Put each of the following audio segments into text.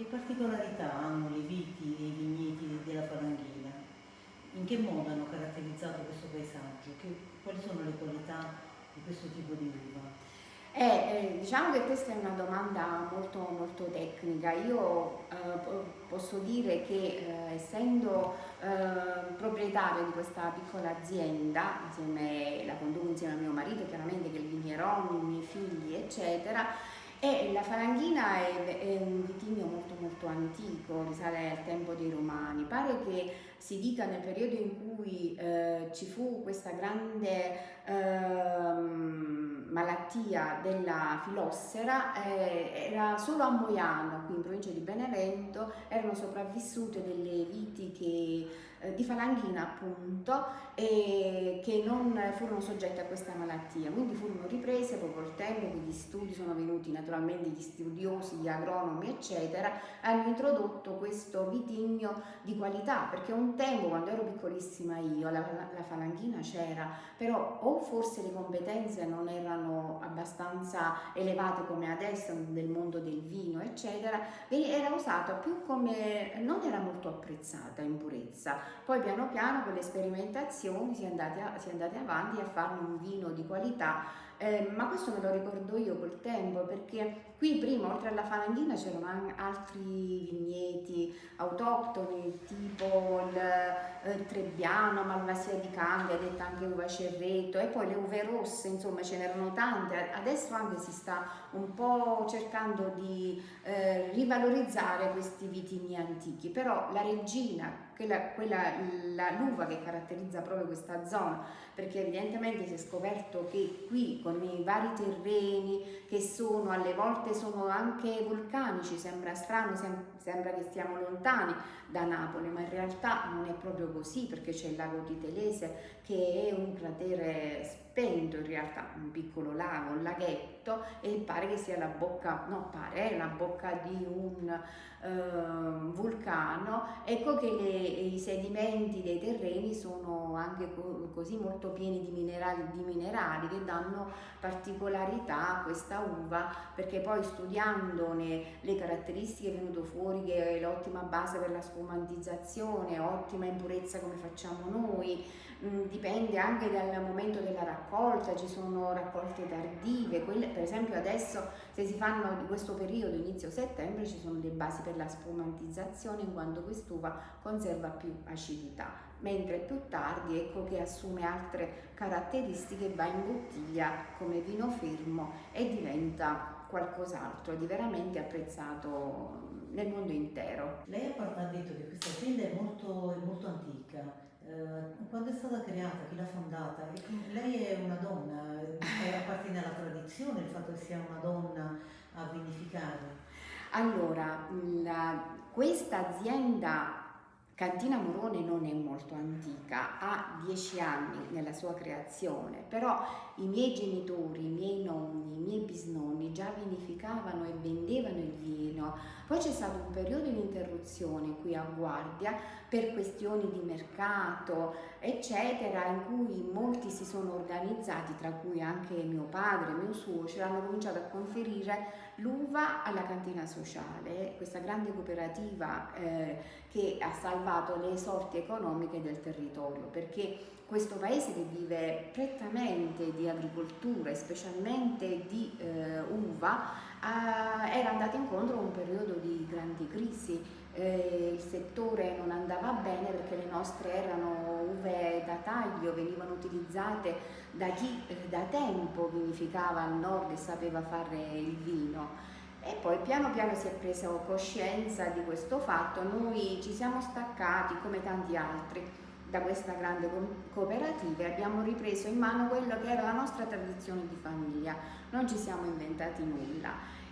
Che particolarità hanno le viti e i vigneti della Falanghina? In che modo hanno caratterizzato questo paesaggio? Quali sono le qualità di questo tipo di uva? Diciamo che questa è una domanda molto, molto tecnica. Io posso dire che essendo proprietario di questa piccola azienda, la conduco insieme a mio marito, chiaramente che è il vigneron, i miei figli, eccetera, e la Falanghina è un vitigno molto molto antico, risale al tempo dei Romani. Pare che si dica nel periodo in cui ci fu questa grande malattia della filossera, era solo a Moiano, qui in provincia di Benevento, erano sopravvissute delle viti di Falanghina appunto, e che non furono soggette a questa malattia, quindi furono riprese poi col tempo, gli studi sono venuti, naturalmente gli studiosi, gli agronomi eccetera, hanno introdotto questo vitigno di qualità, perché un tempo quando ero piccolissima io la Falanghina c'era, però o forse le competenze non erano abbastanza elevate come adesso nel mondo del vino eccetera, era usata più come, non era molto apprezzata in purezza. Poi piano piano con le sperimentazioni si è andati avanti a fare un vino di qualità, ma questo me lo ricordo io col tempo, perché qui prima oltre alla Falanghina c'erano altri vigneti autoctoni tipo il Trebbiano, Malvasia di Cambia, detta anche uva Cerreto, e poi le uve rosse, insomma ce n'erano tante. Adesso anche si sta un po' cercando di rivalorizzare questi vitigni antichi, però la regina, l'uva che caratterizza proprio questa zona, perché evidentemente si è scoperto che qui con i vari terreni che sono alle volte sono anche vulcanici, sembra strano, sembra che stiamo lontani da Napoli, ma in realtà non è proprio così, perché c'è il lago di Telese che è un cratere spento, in realtà un piccolo lago, un laghetto, e pare che sia la bocca, no pare, è la bocca di un vulcano. Ecco che i sedimenti dei terreni sono anche così molto pieni di minerali che danno particolarità a questa uva, perché poi studiandone le caratteristiche è venuto fuori che è l'ottima base per la spumantizzazione, ottima in purezza come facciamo noi. Dipende anche dal momento della raccolta, ci sono raccolte tardive, quelle, per esempio adesso se si fanno di questo periodo, inizio settembre, ci sono le basi per la spumantizzazione in quanto quest'uva conserva più acidità, mentre più tardi ecco che assume altre caratteristiche, va in bottiglia come vino fermo e diventa qualcos'altro di veramente apprezzato nel mondo intero. Lei ha detto che questa azienda è molto antica. Quando è stata creata? Chi l'ha fondata? Lei è una donna, appartiene alla tradizione il fatto che sia una donna a vinificare? Allora, questa azienda Cantina Morone non è molto antica, ha 10 anni nella sua creazione, però i miei genitori, i miei nonni, i miei bisnonni già vinificavano e vendevano il vino. Poi c'è stato un periodo di interruzione qui a Guardia per questioni di mercato, eccetera, in cui molti si sono organizzati, tra cui anche mio padre, mio suocero, hanno cominciato a conferire l'uva alla cantina sociale, questa grande cooperativa che ha salvato le sorti economiche del territorio, perché questo paese che vive prettamente di agricoltura e specialmente di uva era andato incontro a un periodo di grandi crisi. Il settore non andava bene perché le nostre erano uve da taglio, venivano utilizzate da chi da tempo vinificava al nord e sapeva fare il vino. E poi piano piano si è preso coscienza di questo fatto, noi ci siamo staccati come tanti altri da questa grande cooperativa e abbiamo ripreso in mano quello che era la nostra tradizione di famiglia, non ci siamo inventati nulla.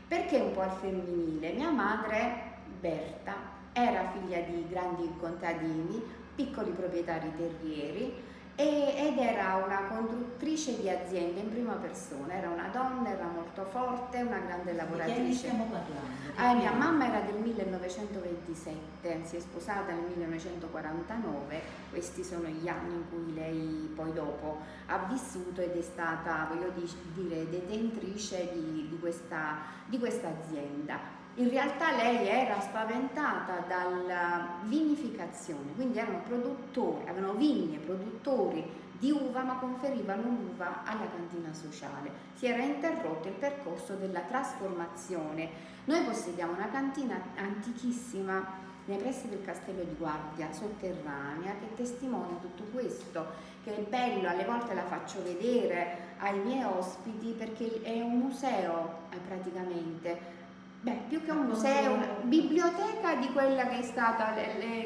Perché un po' al femminile? Mia madre, Berta, era figlia di grandi contadini, piccoli proprietari terrieri, ed era una conduttrice di aziende in prima persona, era una donna, era molto forte, una grande Di che anni lavoratrice. stiamo parlando? Mia mamma era del 1927, si è sposata nel 1949, questi sono gli anni in cui lei poi dopo ha vissuto ed è stata, voglio dire, detentrice di questa azienda. In realtà lei era spaventata dalla vinificazione, quindi erano produttori, avevano vigne, produttori di uva, ma conferivano l'uva alla cantina sociale. Si era interrotto il percorso della trasformazione. Noi possediamo una cantina antichissima nei pressi del Castello di Guardia, sotterranea, che testimonia tutto questo, che è bello, alle volte la faccio vedere ai miei ospiti perché è un museo praticamente. Beh, più che un museo, una biblioteca di quella che è stata,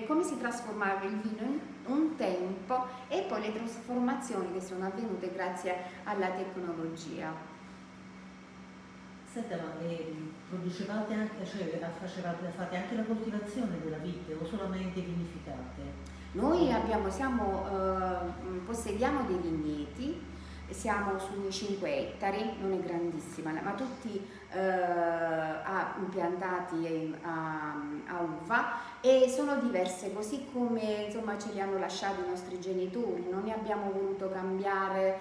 come si trasformava il vino in un tempo e poi le trasformazioni che sono avvenute grazie alla tecnologia. Senta, ma producevate anche, cioè fate anche la coltivazione della vite o solamente vinificate? Noi possediamo dei vigneti, siamo sui 5 ettari, non è grandissima, ma tutti impiantati a uva e sono diverse, così come insomma ce li hanno lasciati i nostri genitori, non ne abbiamo voluto cambiare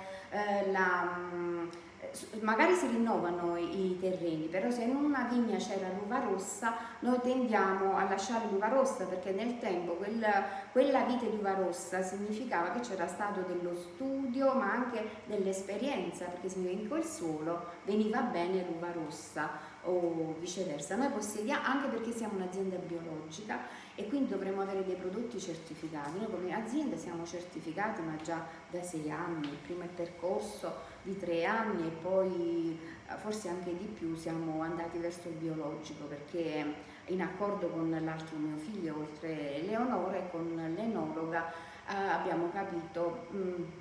magari si rinnovano i terreni, però se in una vigna c'era l'uva rossa, noi tendiamo a lasciare l'uva rossa perché nel tempo quella vite di uva rossa significava che c'era stato dello studio ma anche dell'esperienza, perché significa che in quel suolo veniva bene l'uva rossa o viceversa. Noi possediamo, anche perché siamo un'azienda biologica e quindi dovremo avere dei prodotti certificati. Noi come azienda siamo certificati ma già da 6 anni, prima il percorso di 3 anni e poi forse anche di più siamo andati verso il biologico, perché in accordo con l'altro mio figlio, oltre Eleonora, e con l'enologa abbiamo capito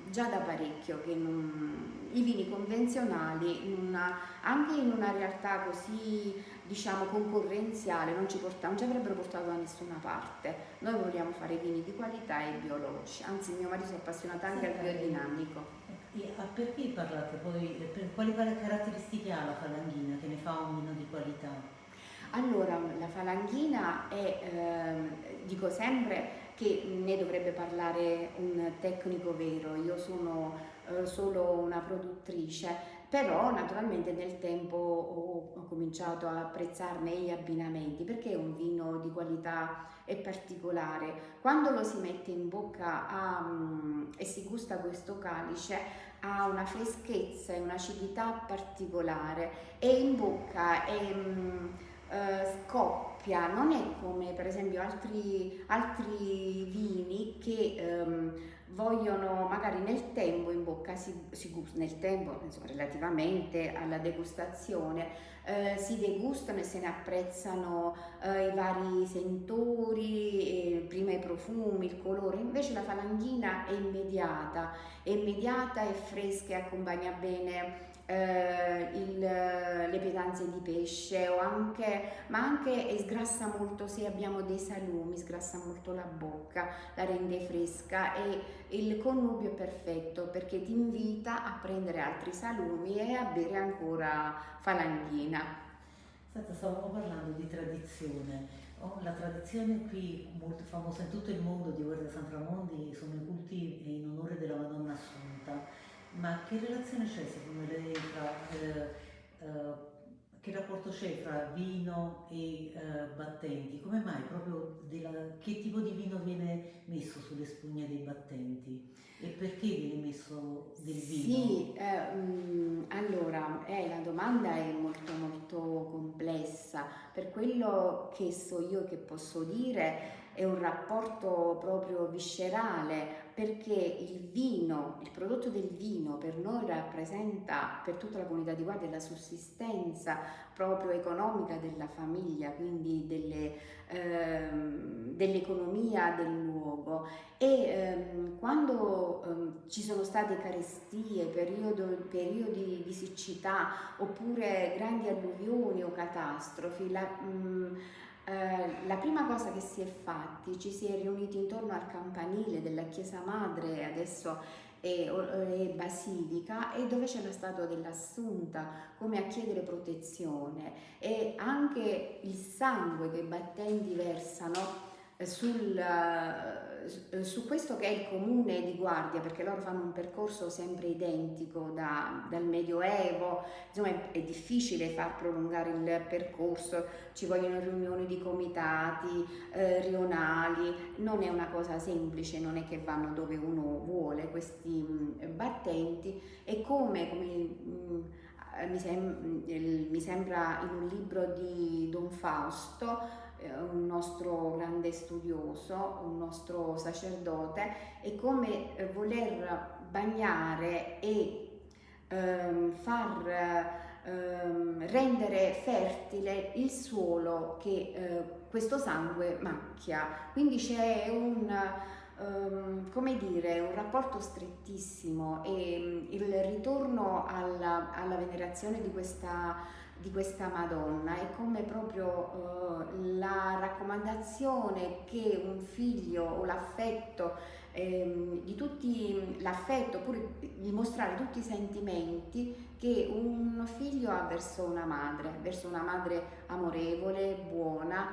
già da parecchio che i vini convenzionali anche in una realtà così diciamo concorrenziale non ci avrebbero portato da nessuna parte. Noi vogliamo fare vini di qualità e biologici, anzi mio marito è appassionato anche al biodinamico. Perché parlate poi, per quali caratteristiche ha la falanghina che ne fa un vino di qualità? Allora, la falanghina è, dico sempre che ne dovrebbe parlare un tecnico vero, io sono solo una produttrice, però naturalmente nel tempo ho cominciato a apprezzarne gli abbinamenti perché è un vino di qualità e particolare. Quando lo si mette in bocca e si gusta questo calice, ha una freschezza e un'acidità particolare e in bocca scoppia, non è come per esempio altri vini che vogliono magari nel tempo in bocca nel tempo, insomma, relativamente alla degustazione si degustano e se ne apprezzano i vari sentori, prima i profumi, il colore. Invece la falanghina è immediata e fresca e accompagna bene le pietanze di pesce ma anche sgrassa molto se abbiamo dei salumi, sgrassa molto la bocca, la rende fresca e il connubio è perfetto perché ti invita a prendere altri salumi e a bere ancora falanghina. Senta, stavamo parlando di tradizione. La tradizione qui molto famosa in tutto il mondo di Guardia San Tramondi sono i culti in onore della Madonna Assunta. Ma che relazione c'è secondo lei che rapporto c'è fra vino e battenti? Come mai proprio che tipo di vino viene messo sulle spugne dei battenti? E perché viene messo del vino? Sì, allora la domanda è molto molto complessa. Per quello che so io che posso dire è un rapporto proprio viscerale, perché il prodotto del vino per noi rappresenta, per tutta la comunità di Guardia, la sussistenza proprio economica della famiglia, quindi dell'economia del luogo e quando ci sono state carestie, periodi di siccità oppure grandi alluvioni o catastrofi, la prima cosa che si è fatti, ci si è riuniti intorno al campanile della chiesa madre, adesso è basilica, e dove c'è la statua dell'Assunta come a chiedere protezione, e anche il sangue che i battenti versano su questo che è il comune di Guardia, perché loro fanno un percorso sempre identico dal Medioevo, insomma è difficile far prolungare il percorso, ci vogliono riunioni di comitati rionali, non è una cosa semplice, non è che vanno dove uno vuole questi battenti, e mi sembra in un libro di Don Fausto, un nostro grande studioso, un nostro sacerdote, è come voler bagnare e far rendere fertile il suolo che questo sangue macchia. Quindi c'è come dire, un rapporto strettissimo, e il ritorno alla venerazione di questa Madonna è come proprio la raccomandazione che un figlio, o l'affetto, di tutti, l'affetto, oppure di mostrare tutti i sentimenti che un figlio ha verso una madre amorevole, buona,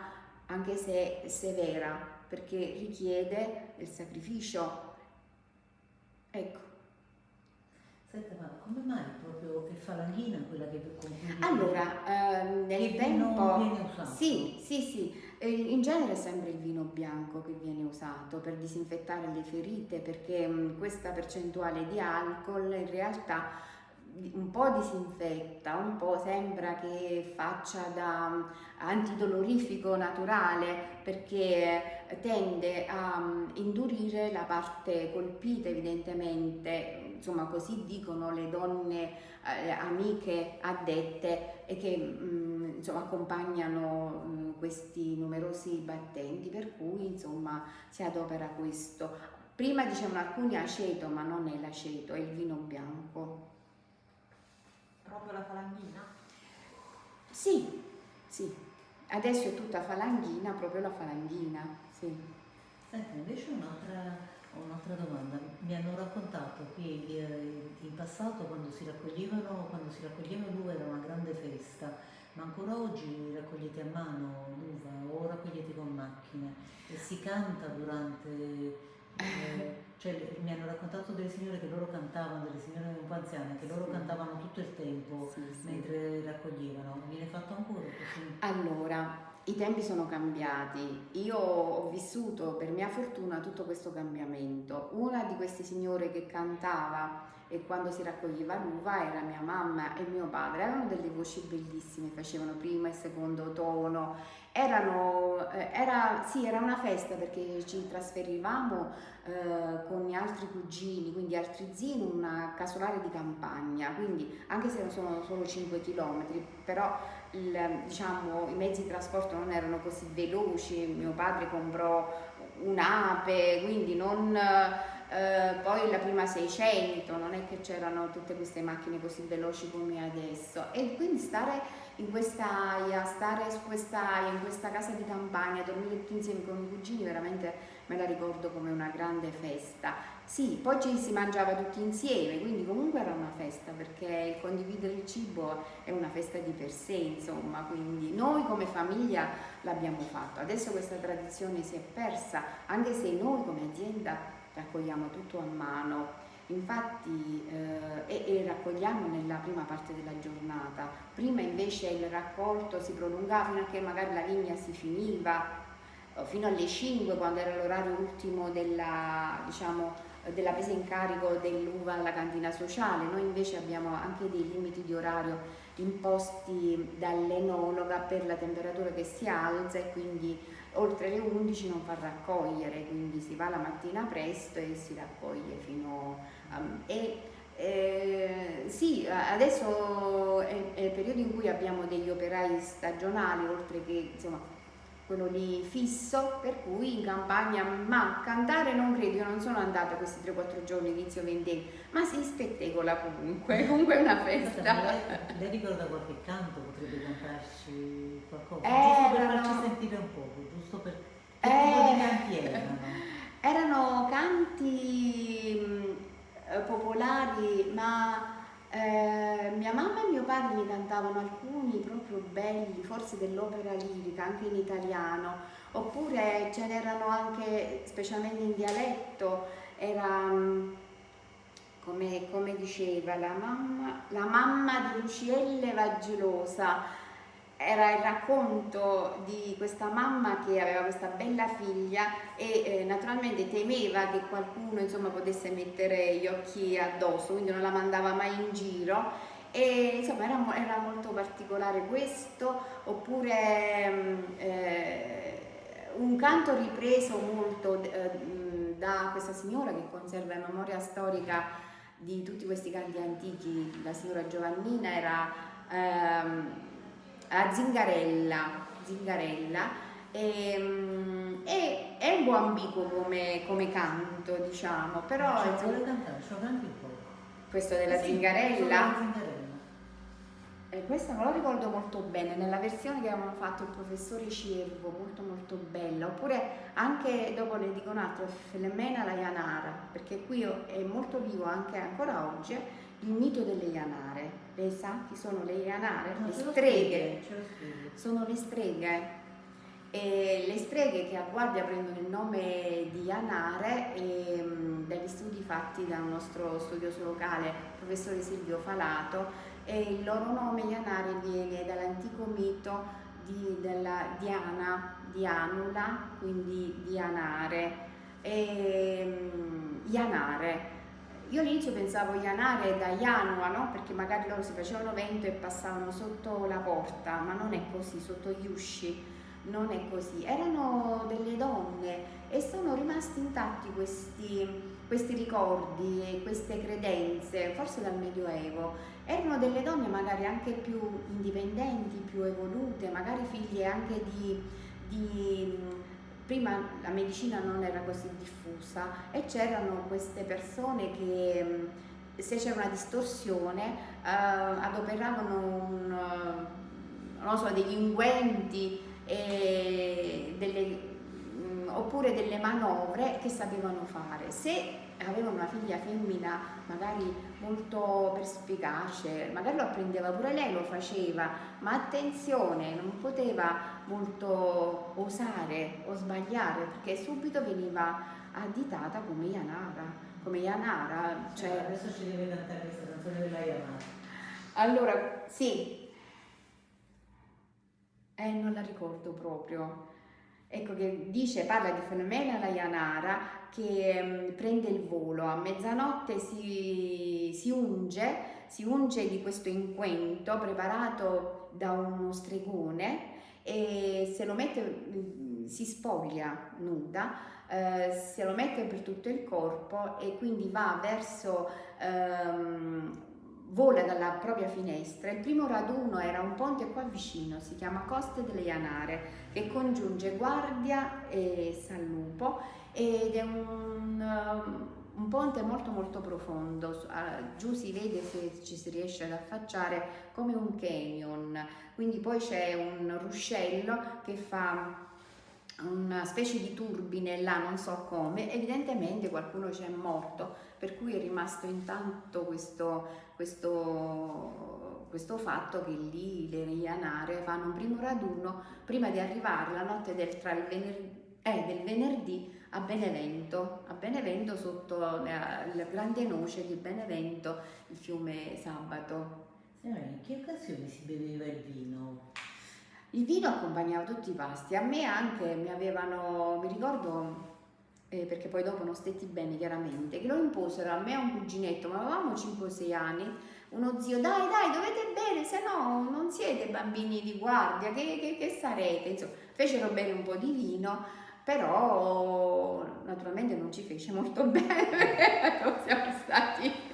anche se severa, perché richiede il sacrificio. Ecco. Senta, ma come mai proprio è falanghina quella con cui Allora, nel che tempo vino viene usato? sì, in genere è sempre il vino bianco che viene usato per disinfettare le ferite, perché questa percentuale di alcol in realtà un po' disinfetta, un po' sembra che faccia da antidolorifico naturale, perché tende a indurire la parte colpita, evidentemente, insomma così dicono le donne amiche addette, e che insomma accompagnano questi numerosi battenti, per cui insomma si adopera questo. Prima dicevano alcuni aceto, ma non è l'aceto, è il vino bianco. Proprio la falanghina? Sì, adesso è tutta falanghina, proprio la falanghina, sì. Senti, invece ho un'altra domanda. Mi hanno raccontato che in passato quando si raccoglieva l'uva era una grande festa, ma ancora oggi raccogliete a mano l'uva o raccogliete con macchine e si canta durante... cioè mi hanno raccontato delle signore che loro cantavano, delle signore un po' anziane, che loro Sì. cantavano tutto il tempo Sì. mentre raccoglievano. Viene fatto ancora così? Allora, i tempi sono cambiati. Io ho vissuto, per mia fortuna, tutto questo cambiamento. Una di queste signore che cantava e quando si raccoglieva l'uva era mia mamma e mio padre. Avevano delle voci bellissime, facevano primo e secondo tono. Era una festa, perché ci trasferivamo con gli altri cugini, quindi altri zii, in una casolare di campagna, quindi anche se sono solo 5 chilometri, però diciamo, i mezzi di trasporto non erano così veloci. Mio padre comprò un'ape, quindi poi la prima 600, non è che c'erano tutte queste macchine così veloci come adesso, e quindi stare in questa aia, stare su quest'aia, in questa casa di campagna, dormire tutti insieme con i cugini, veramente me la ricordo come una grande festa. Sì, poi ci si mangiava tutti insieme, quindi comunque era una festa, perché il condividere il cibo è una festa di per sé, insomma, quindi noi come famiglia l'abbiamo fatto. Adesso questa tradizione si è persa, anche se noi come azienda raccogliamo tutto a mano. Infatti e raccogliamo nella prima parte della giornata. Prima invece il raccolto si prolungava fino a che magari la vigna si finiva, fino alle 5, quando era l'orario ultimo della presa in carico dell'uva alla cantina sociale. Noi invece abbiamo anche dei limiti di orario imposti dall'enologa per la temperatura che si alza, e quindi oltre le 11 non fa raccogliere, quindi si va la mattina presto e si raccoglie fino a... sì, adesso è il periodo in cui abbiamo degli operai stagionali, oltre che insomma quello lì fisso, per cui in campagna, ma cantare non credo, io non sono andata questi 3-4 giorni inizio ventennio, ma si spettecola comunque è una festa. Lei ricorda qualche canto? Potrebbe cantarci qualcosa? Giusto per farci sentire un po', giusto per... Che tipo di canti erano? Erano canti popolari, ma mia mamma e mio padre mi cantavano alcuni proprio belli, forse dell'opera lirica, anche in italiano. Oppure ce n'erano anche, specialmente in dialetto, era come diceva la mamma di Lucielle va gelosa. Era il racconto di questa mamma che aveva questa bella figlia e naturalmente temeva che qualcuno insomma potesse mettere gli occhi addosso, quindi non la mandava mai in giro e insomma era molto particolare questo. Oppure un canto ripreso molto da questa signora che conserva in memoria storica di tutti questi canti antichi, la signora Giovannina, era a Zingarella è un po' ambiguo come canto, diciamo, però Ce lo vuole cantare, ce lo canti un po'. questo della Sì, Zingarella. sulla Zingarella. Questa me lo ricordo molto bene, nella versione che avevano fatto il professore Ciervo, molto molto bella. Oppure anche, dopo ne dico un altro, Filomena la Janara, perché qui è molto vivo anche ancora oggi il mito delle Janare. Lei sa chi sono le Janare? No, Le ce lo streghe. spieghi, ce lo spieghi. Sono le streghe. E le streghe che a Guardia prendono il nome di Janare dagli studi fatti dal nostro studioso locale, il professore Silvio Falato, e il loro nome Janare viene dall'antico mito della Diana, Dianula, quindi Dianare. Janare. Io all'inizio pensavo Janare da Janua, no? Perché magari loro si facevano vento e passavano sotto la porta, ma non è così, sotto gli usci. Non è così, erano delle donne e sono rimasti intatti questi ricordi e queste credenze, forse dal Medioevo. Erano delle donne magari anche più indipendenti, più evolute, magari figlie anche prima la medicina non era così diffusa e c'erano queste persone che se c'era una distorsione adoperavano non so, degli unguenti oppure delle manovre che sapevano fare. Se avevano una figlia femmina magari molto perspicace, magari lo apprendeva pure lei, lo faceva, ma attenzione, non poteva molto osare o sbagliare perché subito veniva additata come Janara, cioè... Adesso ci deve cantare questa canzone della Yamaha. Allora, sì, non la ricordo proprio. Ecco che parla di Filomena la Janara che prende il volo, a mezzanotte si unge di questo inquento preparato da uno stregone e se lo mette, si spoglia nuda, se lo mette per tutto il corpo e quindi va verso... vola dalla propria finestra. Il primo raduno era un ponte qua vicino, si chiama Coste delle Janare, che congiunge Guardia e San Lupo ed è un ponte molto molto profondo. Giù si vede, se ci si riesce ad affacciare, come un canyon, quindi poi c'è un ruscello che fa una specie di turbine là, non so come, evidentemente qualcuno ci è morto, per cui è rimasto intanto questo fatto che lì le Janare fanno un primo raduno prima di arrivare la notte del venerdì a Benevento sotto la grande noce di Benevento, il fiume Sabato. Signora, in che occasioni si beveva il vino? Il vino accompagnava tutti i pasti, a me anche mi ricordo, perché poi dopo non stetti bene chiaramente, che lo imposero a me e a un cuginetto, ma avevamo 5-6 anni, uno zio, dai dovete bere, se no non siete bambini di guardia, che sarete, insomma, fecero bere un po' di vino, però naturalmente non ci fece molto bene, perché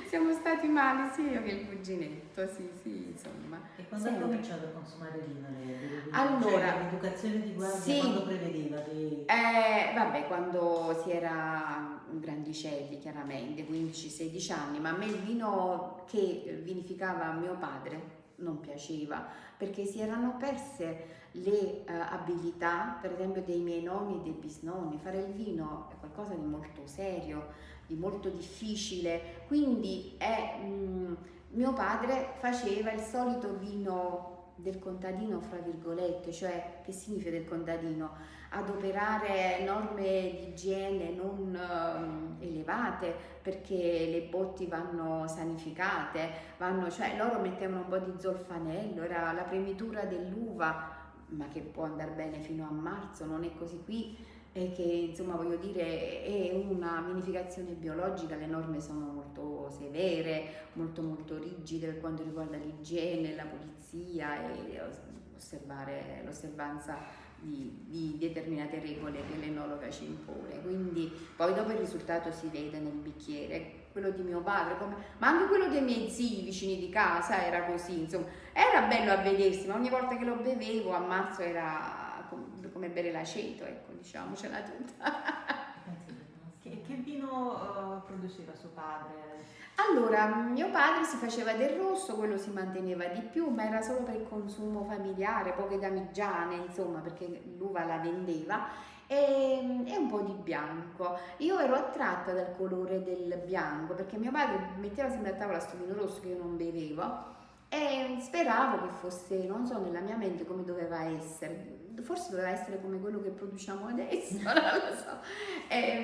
siamo stati male sia io che il cuginetto, sì, insomma. E quando ha sempre. cominciato a consumare vino lei? Allora, cioè, l'educazione di guardia sì, quando prevedeva di... vabbè, quando si era grandicelli chiaramente, 15-16 anni, ma a me il vino che vinificava mio padre non piaceva, perché si erano perse le abilità, per esempio, dei miei nonni e dei bisnonni. Fare il vino è qualcosa di molto serio, di molto difficile, quindi mio padre faceva il solito vino del contadino, fra virgolette, cioè che significa del contadino? adoperare norme di igiene non elevate, perché le botti vanno sanificate, cioè loro mettevano un po' di zolfanello, era la premitura dell'uva, ma che può andare bene fino a marzo, non è così qui, e che insomma voglio dire è una vinificazione biologica, le norme sono molto severe, molto rigide per quanto riguarda l'igiene, la pulizia e l'osservanza di determinate regole che l'enologa ci impone. Quindi poi dopo il risultato si vede nel bicchiere, quello di mio padre, ma anche quello dei miei zii vicini di casa era così, insomma, era bello a vedersi, ma ogni volta che lo bevevo a marzo era come bere l'aceto, ecco, diciamocela tutta. Che vino produceva suo padre? Allora, mio padre si faceva del rosso, quello si manteneva di più, ma era solo per il consumo familiare, poche damigiane, insomma, perché l'uva la vendeva, e un po' di bianco. Io ero attratta dal colore del bianco, perché mio padre metteva sempre a tavola sto vino rosso che io non bevevo, e speravo che fosse, non so, nella mia mente come doveva essere. Forse doveva essere come quello che produciamo adesso, non lo so.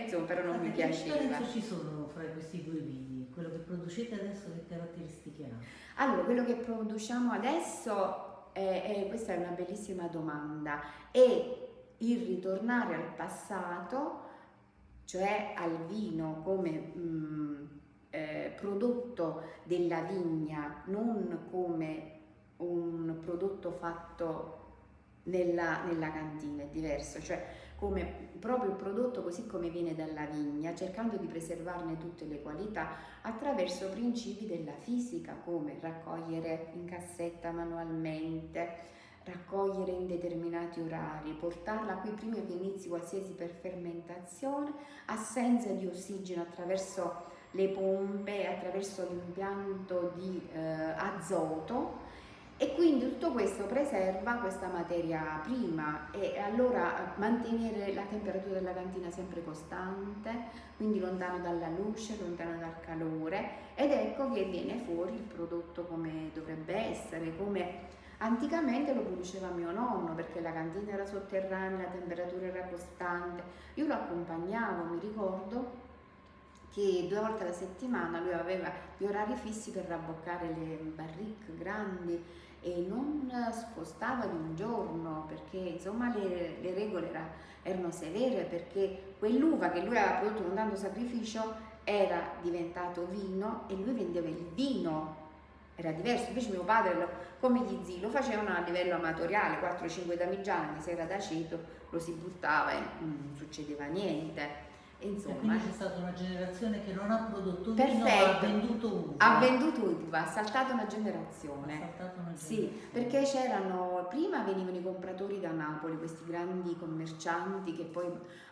Insomma, però non mi Che piaceva. differenze ci sono fra questi due vini? Quello che producete adesso che caratteristiche ha? Allora, quello che produciamo adesso, questa è una bellissima domanda, è il ritornare al passato, cioè al vino come prodotto della vigna, non come un prodotto fatto nella cantina, è diverso, cioè come proprio il prodotto così come viene dalla vigna, cercando di preservarne tutte le qualità attraverso principi della fisica, come raccogliere in cassetta manualmente, raccogliere in determinati orari, portarla qui prima che inizi qualsiasi fermentazione, assenza di ossigeno attraverso le pompe, attraverso l'impianto di azoto, e quindi tutto questo preserva questa materia prima, e allora mantenere la temperatura della cantina sempre costante, quindi lontano dalla luce, lontano dal calore, ed ecco che viene fuori il prodotto come dovrebbe essere, come anticamente lo produceva mio nonno, perché la cantina era sotterranea, la temperatura era costante. Io lo accompagnavo, mi ricordo che 2 volte alla settimana lui aveva gli orari fissi per rabboccare le barrique grandi e non spostava di un giorno, perché insomma le regole erano severe, perché quell'uva che lui aveva prodotto con tanto sacrificio era diventato vino e lui vendeva il vino, era diverso. Invece mio padre, come gli zii, lo facevano a livello amatoriale, 4-5 damigiane di sera d'aceto, lo si buttava e non succedeva niente. Insomma, quindi c'è stata una generazione che non ha prodotto vino, perfetto, ma ha venduto uva. ha venduto uva, ha saltato una generazione. Ha saltato una Sì, generazione. perché prima venivano i compratori da Napoli, questi grandi commercianti che poi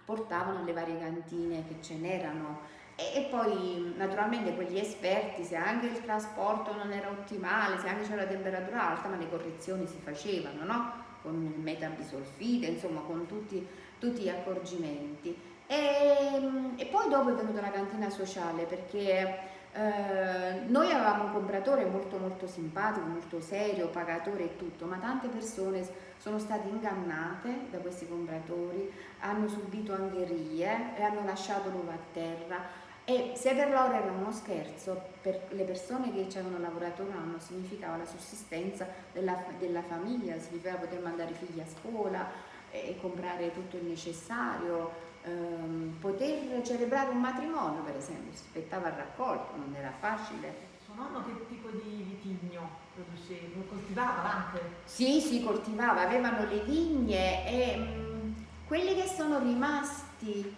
portavano alle varie cantine che ce n'erano, e poi naturalmente quegli esperti, se anche il trasporto non era ottimale, se anche c'era la temperatura alta, ma le correzioni si facevano, no? Con il metabisolfite, insomma con tutti gli accorgimenti. E poi dopo è venuta la cantina sociale, perché noi avevamo un compratore molto simpatico, molto serio, pagatore e tutto, ma tante persone sono state ingannate da questi compratori, hanno subito angherie e hanno lasciato l'uva a terra, e se per loro era uno scherzo, per le persone che ci avevano lavorato un anno significava la sussistenza della famiglia, significava poter mandare i figli a scuola e comprare tutto il necessario, poter celebrare un matrimonio, per esempio, si aspettava il raccolto, non era facile. Suo nonno che tipo di vitigno produceva? Coltivava anche? Sì, coltivava, avevano le vigne, e quelli che sono rimasti,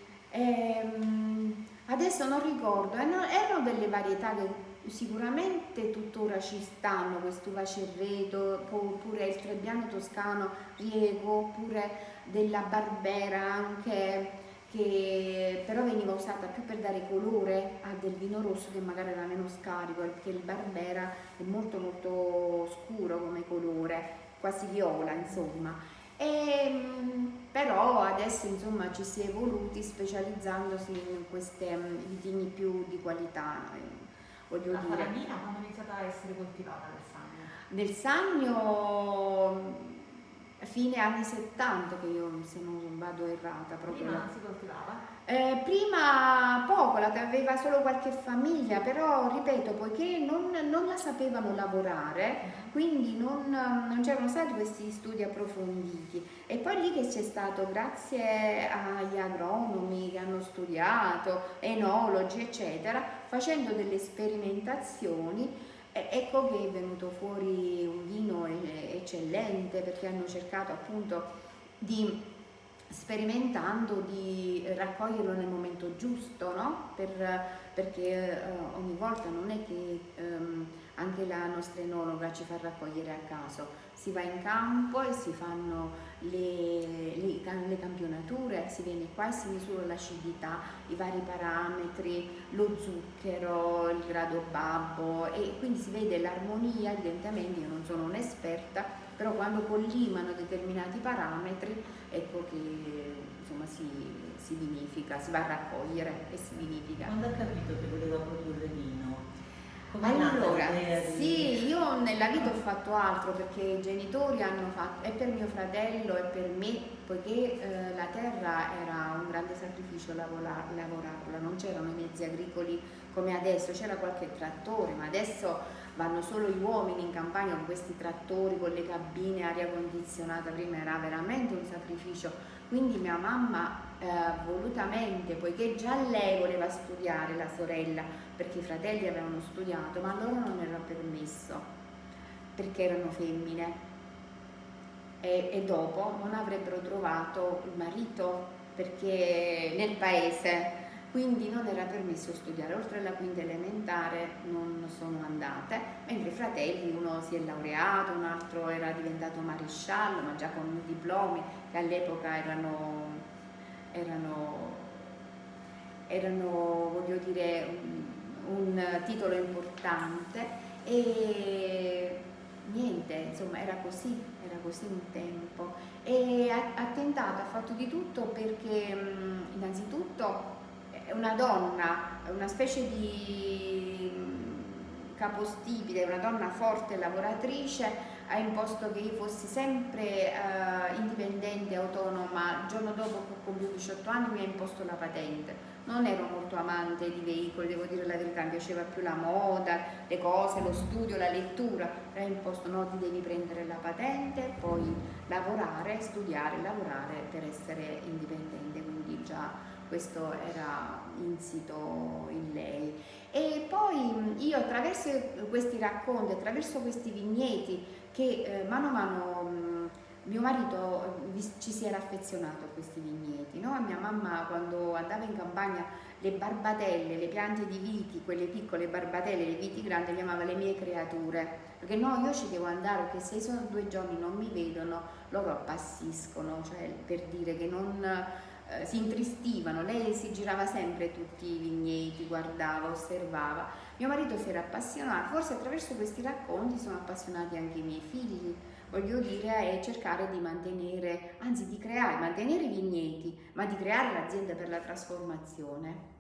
adesso non ricordo, erano delle varietà che sicuramente tuttora ci stanno, quest'uva Cerreto, oppure il Trebbiano toscano Riego, oppure della Barbera anche, che però veniva usata più per dare colore a del vino rosso, che magari era meno scarico, perché il Barbera è molto scuro come colore, quasi viola insomma. Però adesso insomma ci si è evoluti specializzandosi in queste vitigni più di qualità, voglio La dire. Falanghina quando è iniziata a essere coltivata nel Sannio? Nel Sannio fine anni 70, che io, se non vado errata, proprio Prima non si coltivava? prima poco, aveva solo qualche famiglia, però ripeto, poiché non la sapevano lavorare, quindi non c'erano stati questi studi approfonditi. E poi lì che c'è stato, grazie agli agronomi che hanno studiato, enologi, eccetera, facendo delle sperimentazioni, ecco che è venuto fuori un vino eccellente, perché hanno cercato appunto di, sperimentando, di raccoglierlo nel momento giusto, no? Perché ogni volta non è che anche la nostra enologa ci fa raccogliere a caso, si va in campo e si fanno le campionature, si viene qua e si misura l'acidità, i vari parametri, lo zucchero, il grado babbo, e quindi si vede l'armonia. Evidentemente io non sono un'esperta, però quando collimano determinati parametri, ecco che insomma si vinifica, si va a raccogliere e si vinifica. Quando ha capito che voleva produrre vino? Come è nata Allora, l'idea di- sì, io nella vita ho fatto altro, perché i genitori hanno fatto, e per mio fratello e per me, poiché la terra era un grande sacrificio lavorarla, non c'erano i mezzi agricoli come adesso, c'era qualche trattore, ma adesso vanno solo gli uomini in campagna con questi trattori, con le cabine, aria condizionata, prima era veramente un sacrificio. Quindi mia mamma volutamente, poiché già lei voleva studiare, la sorella, perché i fratelli avevano studiato, ma a loro non era permesso, perché erano femmine, e dopo non avrebbero trovato il marito, perché nel paese, quindi non era permesso studiare. Oltre alla quinta elementare non sono andate, mentre i fratelli, uno si è laureato, un altro era diventato maresciallo, ma già con diplomi che all'epoca erano, voglio dire, un titolo importante. E niente, insomma, era così un tempo. E ha tentato, ha fatto di tutto, perché innanzitutto è una donna, una specie di capostipite, una donna forte, lavoratrice, ha imposto che io fossi sempre indipendente, autonoma. Il giorno dopo che ho compiuto 18 anni mi ha imposto la patente. Non ero molto amante di veicoli, devo dire la verità, mi piaceva più la moda, le cose, lo studio, la lettura. Ha imposto: no, ti devi prendere la patente, poi lavorare, studiare, lavorare per essere indipendente. Quindi già questo era insito in lei. E poi io, attraverso questi racconti, attraverso questi vigneti, che mano a mano mio marito ci si era affezionato a questi vigneti, no? Mia mamma, quando andava in campagna, le barbatelle, le piante di viti, quelle piccole barbatelle, le viti grandi, le chiamava le mie creature, perché no, io ci devo andare, perché se sono 2 giorni non mi vedono, loro appassiscono, cioè per dire che non si intristivano. Lei si girava sempre tutti i vigneti, guardava, osservava. Mio marito si era appassionato, forse attraverso questi racconti sono appassionati anche i miei figli, voglio dire, e cercare di mantenere, anzi di creare, mantenere i vigneti, ma di creare l'azienda per la trasformazione.